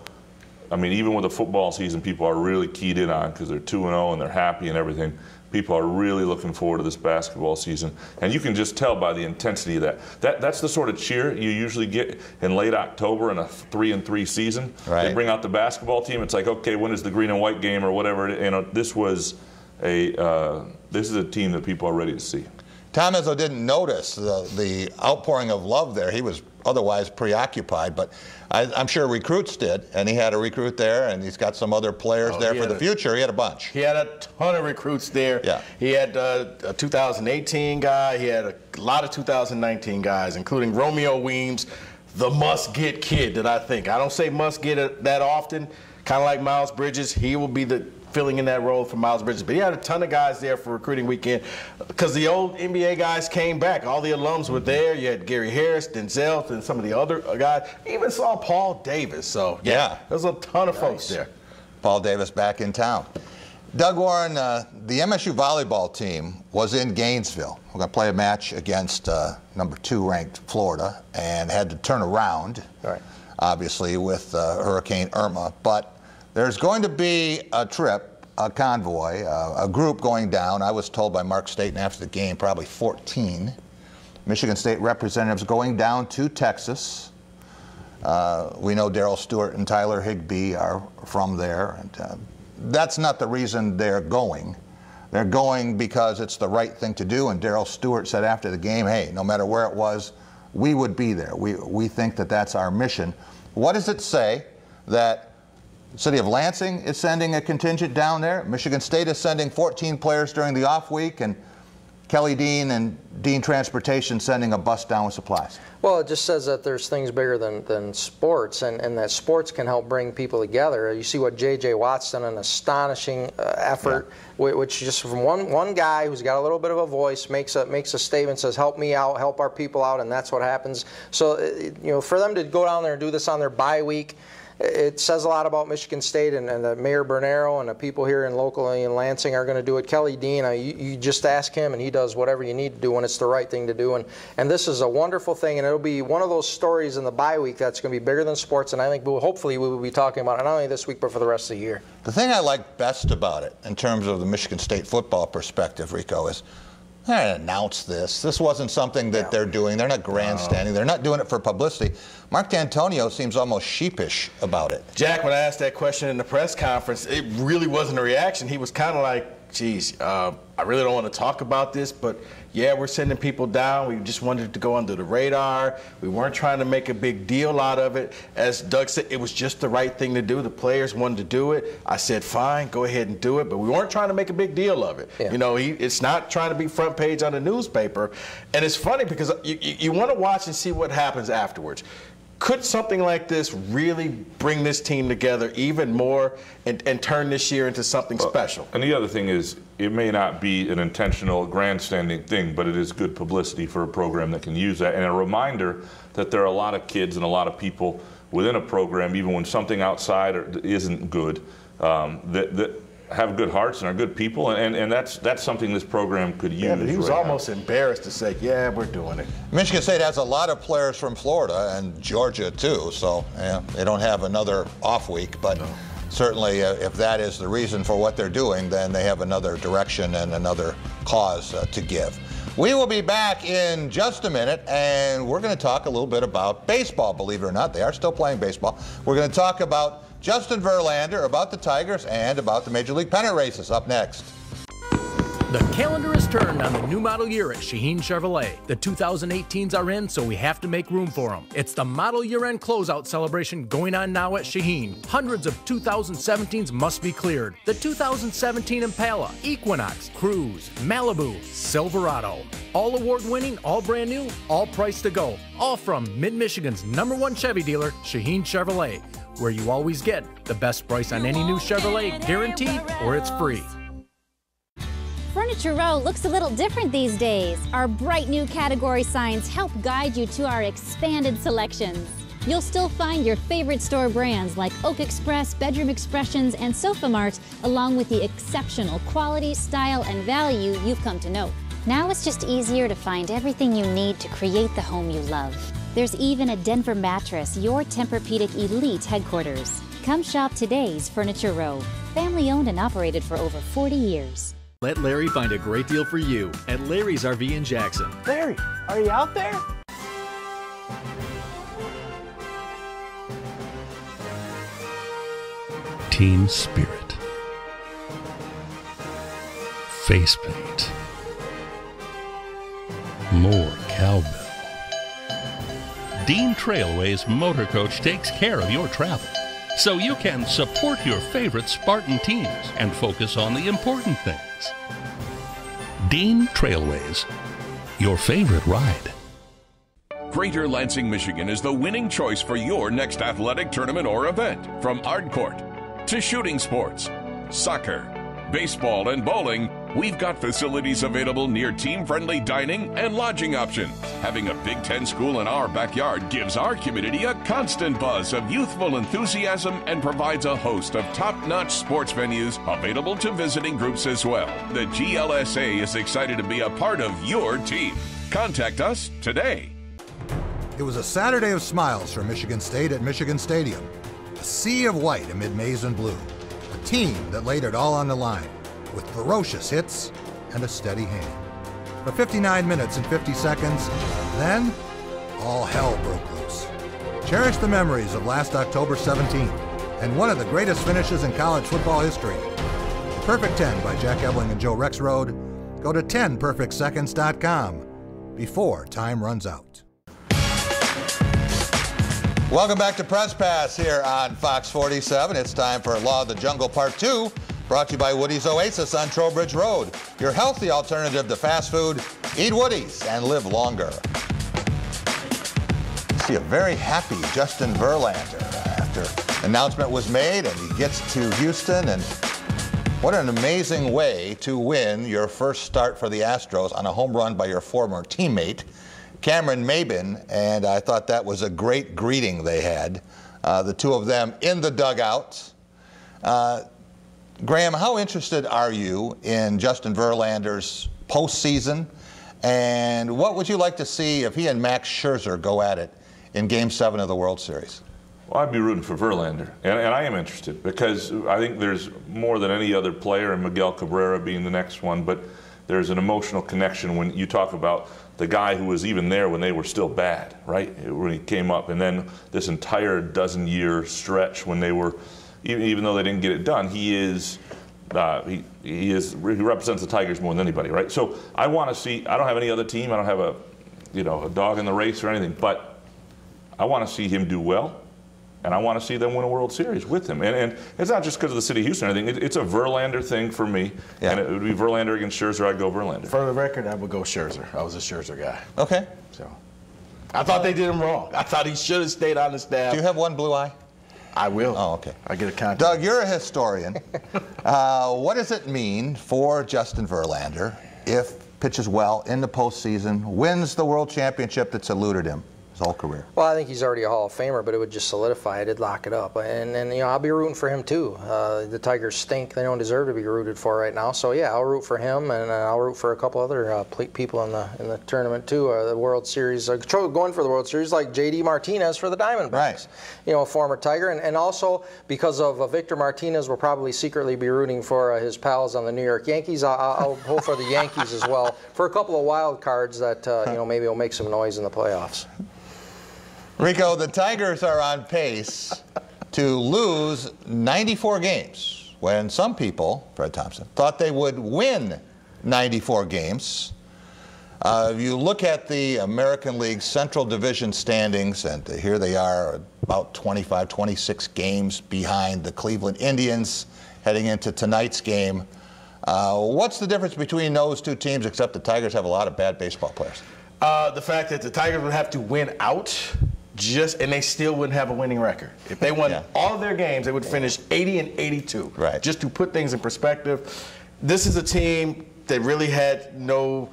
I mean, even with the football season, people are really keyed in on, because they're 2-0 and they're happy and everything. People are really looking forward to this basketball season, and you can just tell by the intensity of that. That's the sort of cheer you usually get in late October in a 3-3 season. Right. They bring out the basketball team. It's like, okay, when is the green and white game or whatever? This is a team that people are ready to see. Tom Izzo didn't notice the outpouring of love there. He was otherwise preoccupied, but I'm sure recruits did, and he had a recruit there, and he's got some other players there for the future. He had a bunch. He had a ton of recruits there. Yeah. He had a 2018 guy. He had a lot of 2019 guys, including Romeo Weems, the must-get kid that I think. I don't say must-get that often, kind of like Miles Bridges. He will be filling in that role for Miles Bridges. But he had a ton of guys there for recruiting weekend, because the old NBA guys came back. All the alums were there. You had Gary Harris, Denzel, and some of the other guys. You even saw Paul Davis. So, yeah, there's a ton of folks there. Paul Davis back in town. Doug Warren, the MSU volleyball team was in Gainesville. We're going to play a match against number 2 ranked Florida, and had to turn around, obviously, with Hurricane Irma. But there's going to be a trip, a convoy, a group going down. I was told by Mark Staten after the game, probably 14 Michigan State representatives going down to Texas. We know Darryl Stewart and Tyler Higbee are from there. And that's not the reason they're going. They're going because it's the right thing to do. And Darryl Stewart said after the game, hey, no matter where it was, we would be there. We think that that's our mission. What does it say that the city of Lansing is sending a contingent down there? Michigan State is sending 14 players during the off week, and Kelly Dean and Dean Transportation sending a bus down with supplies. Well, it just says that there's things bigger than sports, and that sports can help bring people together. You see what J.J. Watt's done, an astonishing effort, which just from one guy who's got a little bit of a voice makes a statement, says, help me out, help our people out, and that's what happens. So, for them to go down there and do this on their bye week, it says a lot about Michigan State, and Mayor Bernero and the people here locally in Lansing are going to do it. Kelly Dean, you just ask him, and he does whatever you need to do when it's the right thing to do. And this is a wonderful thing, and it'll be one of those stories in the bye week that's going to be bigger than sports, and I think hopefully we will be talking about it not only this week but for the rest of the year. The thing I like best about it, in terms of the Michigan State football perspective, Rico, is they didn't announce this. This wasn't something that they're doing. They're not grandstanding. They're not doing it for publicity. Mark D'Antonio seems almost sheepish about it. Jack, when I asked that question in the press conference, it really wasn't a reaction. He was kind of like, geez, I really don't want to talk about this, but yeah, we're sending people down. We just wanted to go under the radar. We weren't trying to make a big deal out of it. As Doug said, it was just the right thing to do. The players wanted to do it. I said, fine, go ahead and do it, but we weren't trying to make a big deal of it. Yeah. It's not trying to be front page on the newspaper. And it's funny because you want to watch and see what happens afterwards. Could something like this really bring this team together even more and turn this year into something special? And the other thing is, it may not be an intentional grandstanding thing, but it is good publicity for a program that can use that, and a reminder that there are a lot of kids and a lot of people within a program, even when something outside isn't good, that have good hearts and are good people, and that's something this program could use. Yeah, but he was almost embarrassed to say, yeah, we're doing it. Michigan State has a lot of players from Florida and Georgia too, so they don't have another off week, but certainly if that is the reason for what they're doing, then they have another direction and another cause to give. We will be back in just a minute, and we're going to talk a little bit about baseball, believe it or not. They are still playing baseball. We're going to talk about Justin Verlander, about the Tigers, and about the Major League pennant races up next. The calendar is turned on the new model year at Shaheen Chevrolet. The 2018s are in, so we have to make room for them. It's the model year-end closeout celebration going on now at Shaheen. Hundreds of 2017s must be cleared. The 2017 Impala, Equinox, Cruze, Malibu, Silverado. All award-winning, all brand new, all priced to go. All from Mid-Michigan's #1 Chevy dealer, Shaheen Chevrolet, where you always get the best price on any new Chevrolet, guaranteed or it's free. Furniture Row looks a little different these days. Our bright new category signs help guide you to our expanded selections. You'll still find your favorite store brands like Oak Express, Bedroom Expressions, and Sofa Mart, along with the exceptional quality, style, and value you've come to know. Now it's just easier to find everything you need to create the home you love. There's even a Denver mattress, your Tempur-Pedic Elite headquarters. Come shop today's Furniture Row. Family owned and operated for over 40 years. Let Larry find a great deal for you at Larry's RV in Jackson. Larry, are you out there? Team spirit. Face paint. More cowbell. Dean Trailways Motor Coach takes care of your travel, so you can support your favorite Spartan teams and focus on the important things. Dean Trailways, your favorite ride. Greater Lansing, Michigan is the winning choice for your next athletic tournament or event. From Ardcourt to shooting sports, soccer, baseball, and bowling, we've got facilities available near team-friendly dining and lodging options. Having a Big Ten school in our backyard gives our community a constant buzz of youthful enthusiasm and provides a host of top-notch sports venues available to visiting groups as well. The GLSA is excited to be a part of your team. Contact us today. It was a Saturday of smiles for Michigan State at Michigan Stadium. A sea of white amid maize and blue. A team that laid it all on the line, with ferocious hits and a steady hand. For 59 minutes and 50 seconds, then all hell broke loose. Cherish the memories of last October 17th and one of the greatest finishes in college football history. The Perfect 10 by Jack Ebling and Joe Rexrode. Go to 10perfectseconds.com before time runs out. Welcome back to Press Pass here on Fox 47. It's time for Law of the Jungle Part 2. Brought to you by Woody's Oasis on Trowbridge Road. Your healthy alternative to fast food. Eat Woody's and live longer. See a very happy Justin Verlander after announcement was made and he gets to Houston. And what an amazing way to win your first start for the Astros on a home run by your former teammate, Cameron Maybin. And I thought that was a great greeting they had, the two of them in the dugout. Graham, how interested are you in Justin Verlander's postseason? And what would you like to see if he and Max Scherzer go at it in Game 7 of the World Series? Well, I'd be rooting for Verlander, and I am interested because I think there's more than any other player, and Miguel Cabrera being the next one, but there's an emotional connection when you talk about the guy who was even there when they were still bad, right? When he came up, and then this entire dozen-year stretch when they were, even though they didn't get it done, he represents the Tigers more than anybody, right? So I want to see. I don't have any other team. I don't have a dog in the race or anything. But I want to see him do well, and I want to see them win a World Series with him. And it's not just because of the city of Houston or anything. It's a Verlander thing for me. Yeah. And it would be Verlander against Scherzer. I'd go Verlander. For the record, I would go Scherzer. I was a Scherzer guy. Okay. So I thought they did him wrong. I thought he should have stayed on the staff. Do you have one blue eye? I will. Oh, okay. I get a contact. Doug, you're a historian. What does it mean for Justin Verlander if pitches well in the postseason, wins the World Championship that's eluded him his whole career? Well, I think he's already a Hall of Famer, but it would just solidify it. It'd lock it up. And I'll be rooting for him, too. The Tigers stink. They don't deserve to be rooted for right now. So, yeah, I'll root for him, and I'll root for a couple other people in the tournament, too. The World Series, going for the World Series, like J.D. Martinez for the Diamondbacks. Right. A former Tiger. And also, because of Victor Martinez, we'll probably secretly be rooting for his pals on the New York Yankees. I'll vote for the Yankees as well for a couple of wild cards that, maybe will make some noise in the playoffs. Rico, the Tigers are on pace to lose 94 games when some people, Fred Thompson, thought they would win 94 games. You look at the American League Central Division standings, and here they are about 25, 26 games behind the Cleveland Indians heading into tonight's game. What's the difference between those two teams, except the Tigers have a lot of bad baseball players? The fact that the Tigers would have to win out, and they still wouldn't have a winning record. If they won all of their games, they would finish 80-82. Right. Just to put things in perspective, this is a team that really had no.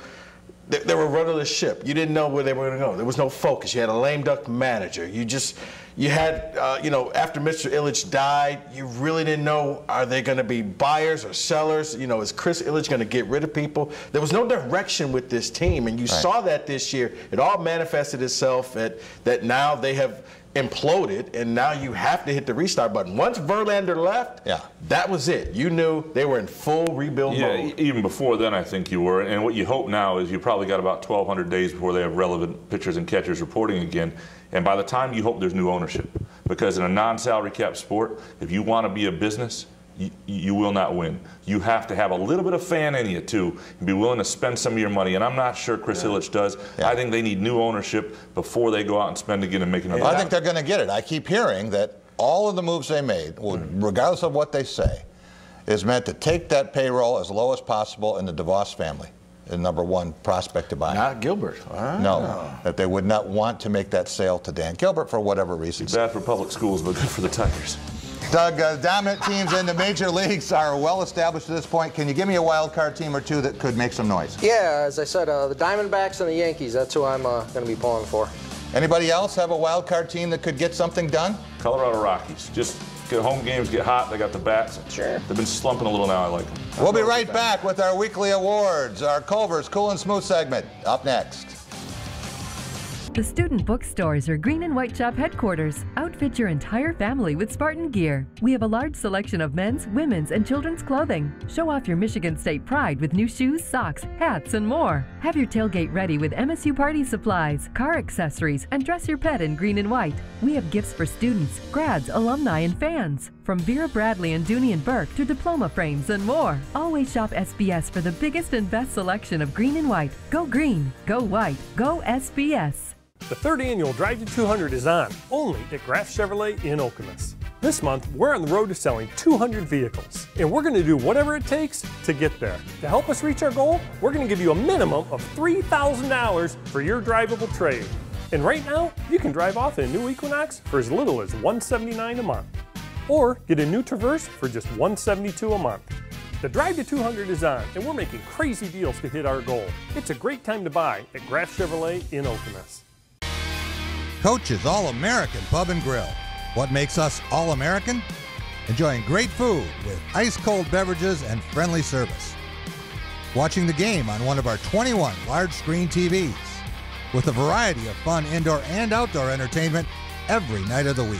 They were rudderless ship. You didn't know where they were going to go. There was no focus. You had a lame duck manager. You had, after Mr. Ilitch died, you really didn't know, are they going to be buyers or sellers? Is Chris Ilitch going to get rid of people? There was no direction with this team, and you saw that this year. It all manifested itself that now they have imploded, and now you have to hit the restart button. Once Verlander left, that was it. You knew they were in full rebuild mode. Even before then, I think you were. And what you hope now is you probably got about 1,200 days before they have relevant pitchers and catchers reporting again. And by the time, you hope there's new ownership. Because in a non-salary cap sport, if you want to be a business, you will not win. You have to have a little bit of fan in you, too, and be willing to spend some of your money. And I'm not sure Chris Ilitch does. I think they need new ownership before they go out and spend again and make another. I think they're going to get it. I keep hearing that all of the moves they made, regardless of what they say, is meant to take that payroll as low as possible in the DeVos family, the #1 prospect to buy. Not Gilbert. No, that they would not want to make that sale to Dan Gilbert for whatever reasons. Bad for public schools, but good for the Tigers. Doug, dominant teams in the major leagues are well established at this point. Can you give me a wild card team or two that could make some noise? Yeah, as I said, the Diamondbacks and the Yankees, that's who I'm going to be pulling for. Anybody else have a wild card team that could get something done? Colorado Rockies. Just get home games, get hot. They got the bats. Sure. They've been slumping a little now. I like them. We'll be right back with our weekly awards, our Culver's Cool and Smooth segment, up next. The Student Bookstore is your green and white shop headquarters. Outfit your entire family with Spartan gear. We have a large selection of men's, women's, and children's clothing. Show off your Michigan State pride with new shoes, socks, hats, and more. Have your tailgate ready with MSU party supplies, car accessories, and dress your pet in green and white. We have gifts for students, grads, alumni, and fans. From Vera Bradley and Dooney and Burke to diploma frames and more. Always shop SBS for the biggest and best selection of green and white. Go green, go white, go SBS. The 3rd annual Drive to 200 is on, only at Graf Chevrolet in Okemos. This month, we're on the road to selling 200 vehicles, and we're going to do whatever it takes to get there. To help us reach our goal, we're going to give you a minimum of $3,000 for your drivable trade. And right now, you can drive off in a new Equinox for as little as $179 a month. Or get a new Traverse for just $172 a month. The Drive to 200 is on, and we're making crazy deals to hit our goal. It's a great time to buy at Graf Chevrolet in Okemos. Coach's All-American Pub and Grill. What makes us All-American? Enjoying great food with ice-cold beverages and friendly service. Watching the game on one of our 21 large-screen TVs. With a variety of fun indoor and outdoor entertainment every night of the week.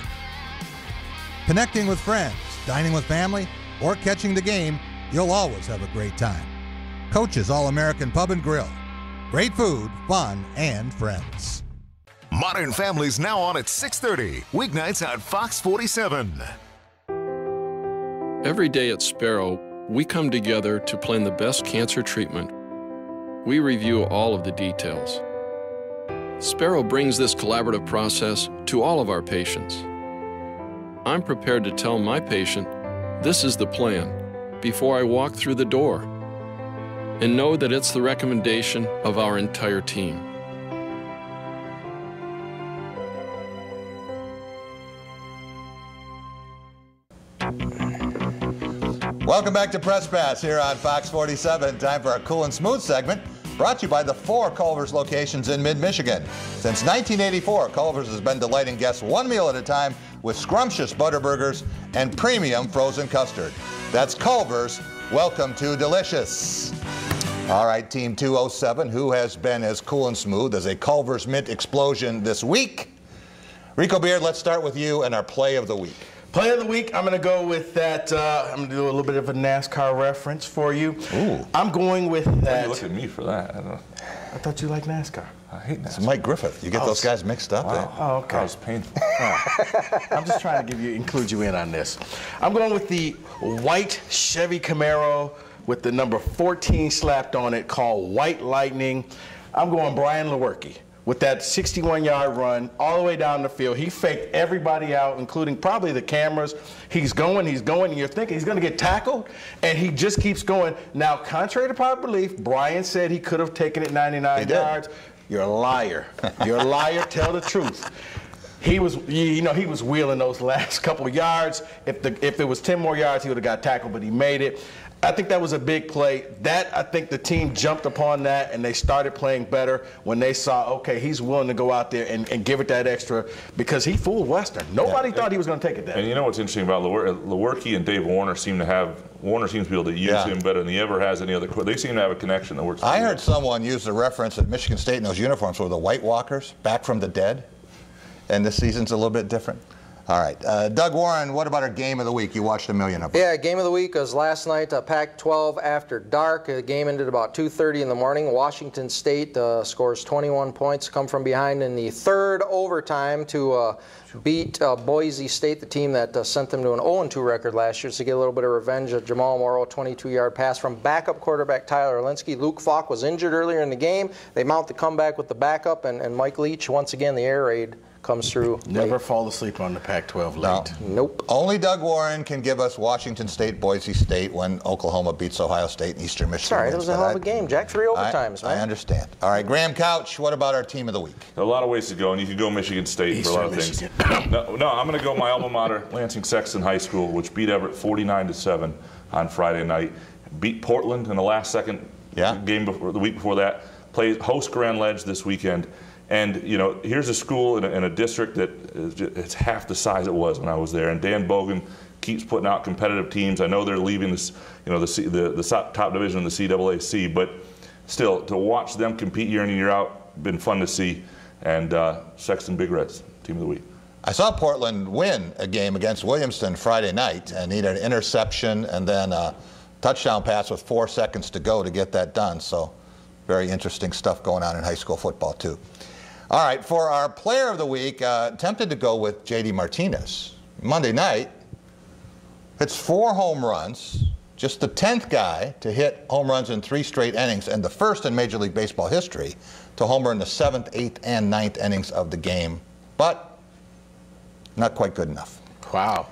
Connecting with friends, dining with family, or catching the game, you'll always have a great time. Coach's All-American Pub and Grill. Great food, fun, and friends. Modern Family's now on at 6:30, weeknights on Fox 47. Every day at Sparrow, we come together to plan the best cancer treatment. We review all of the details. Sparrow brings this collaborative process to all of our patients. I'm prepared to tell my patient, this is the plan, before I walk through the door, and know that it's the recommendation of our entire team. Welcome back to Press Pass here on Fox 47. Time for our Cool and Smooth segment, brought to you by the 4 Culver's locations in mid-Michigan. Since 1984, Culver's has been delighting guests one meal at a time with scrumptious butter burgers and premium frozen custard. That's Culver's. Welcome to delicious. All right, Team 207, who has been as cool and smooth as a Culver's mint explosion this week? Rico Beard, let's start with you and our play of the week. Play of the week, I'm going to go with that. I'm going to do a little bit of a NASCAR reference for you. Ooh. I'm going with that. You look at me for that. I thought you liked NASCAR. I hate NASCAR. It's Mike Griffith. You get those guys mixed up. Wow. Oh, okay. That was painful. I'm just trying to include you in on this. I'm going with the white Chevy Camaro with the number 14 slapped on it called White Lightning. I'm going Brian Lewerke with that 61-yard run all the way down the field. He faked everybody out, including probably the cameras. He's going, and you're thinking he's going to get tackled, and he just keeps going. Now, contrary to popular belief, Brian said he could have taken it 99 yards. You're a liar. You're a liar. Tell the truth. He was, he was wheeling those last couple of yards. If it was 10 more yards, he would have got tackled, but he made it. I think that was a big play. I think the team jumped upon that, and they started playing better when they saw, okay, he's willing to go out there and give it that extra, because he fooled Western. Nobody thought he was going to take it there. And you know what's interesting about Lewerke and Dave Warner seems to be able to use him better than he ever has any other. They seem to have a connection that works. I heard someone use the reference that Michigan State in those uniforms were the White Walkers, back from the dead, and this season's a little bit different. All right. Doug Warren, what about our game of the week? You watched a million of them. Yeah, game of the week was last night, Pac-12 after dark. The game ended about 2:30 in the morning. Washington State scores 21 points, come from behind in the third overtime to beat Boise State, the team that sent them to an 0-2 record last year, to get a little bit of revenge. Jamal Morrow, 22-yard pass from backup quarterback Tyler Alinsky. Luke Falk was injured earlier in the game. They mount the comeback with the backup, and Mike Leach, once again, the air raid comes through. Never fall asleep on the Pac-12 late. No. Nope. Only Doug Warren can give us Washington State, Boise State when Oklahoma beats Ohio State and Eastern Michigan. Sorry, it was a hell of a game, Jack. 3 overtimes, man. I understand. All right, Graham Couch, what about our team of the week? A lot of ways to go, and you could go Michigan State for a lot of things. No, I'm going to go my alma mater, Lansing Sexton High School, which beat Everett 49-7 on Friday night. Beat Portland in the last second game the week before that. Host Grand Ledge this weekend. And, you know, here's a school in a district that it's half the size it was when I was there. And Dan Bogan keeps putting out competitive teams. I know they're leaving this, you know, the top division of the CAAC, but still, to watch them compete year in and year out, been fun to see. And Sexton Big Reds, team of the week. I saw Portland win a game against Williamston Friday night and needed an interception and then a touchdown pass with 4 seconds to go to get that done. So very interesting stuff going on in high school football, too. All right, for our player of the week, tempted to go with J.D. Martinez. Monday night, hits 4 home runs, just the 10th guy to hit home runs in 3 straight innings, and the first in Major League Baseball history to homer in the 7th, 8th, and 9th innings of the game. But not quite good enough. Wow.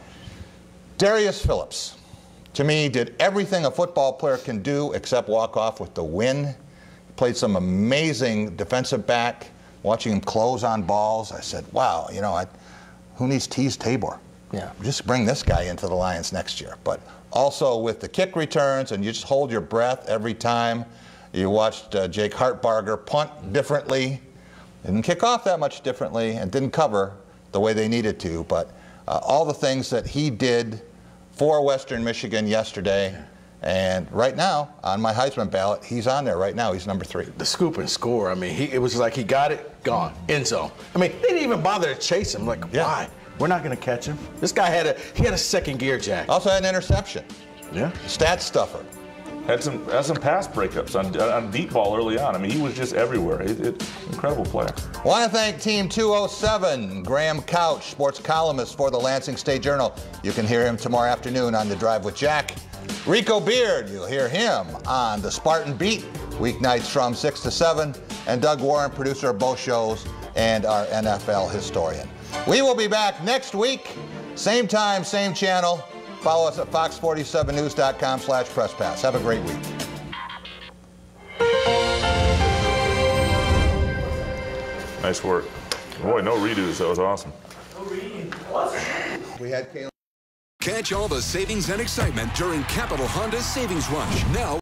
Darius Phillips, to me, did everything a football player can do except walk off with the win. Played some amazing defensive back. Watching him close on balls, I said, wow, you know, who needs Tease Tabor? Yeah. Just bring this guy into the Lions next year. But also with the kick returns, and you just hold your breath every time. You watched Jake Hartbarger punt differently. Didn't kick off that much differently and didn't cover the way they needed to. But all the things that he did for Western Michigan yesterday. And right now, on my Heisman ballot, he's on there right now. He's number 3. The scoop and score, I mean, it was like he got it, gone, end zone. I mean, they didn't even bother to chase him. Like, why? We're not going to catch him. This guy had a second gear, Jack. Also had an interception. Yeah. Stat stuffer. Had some pass breakups on deep ball early on. I mean, he was just everywhere. Incredible player. Want to thank Team 207, Graham Couch, sports columnist for the Lansing State Journal. You can hear him tomorrow afternoon on The Drive with Jack. Rico Beard, you'll hear him on the Spartan Beat, weeknights from 6 to 7. And Doug Warren, producer of both shows and our NFL historian. We will be back next week, same time, same channel. Follow us at fox47news.com/presspass. Have a great week. Nice work. Boy, no redos. That was awesome. We had Caleb. Catch all the savings and excitement during Capital Honda's Savings Rush. Now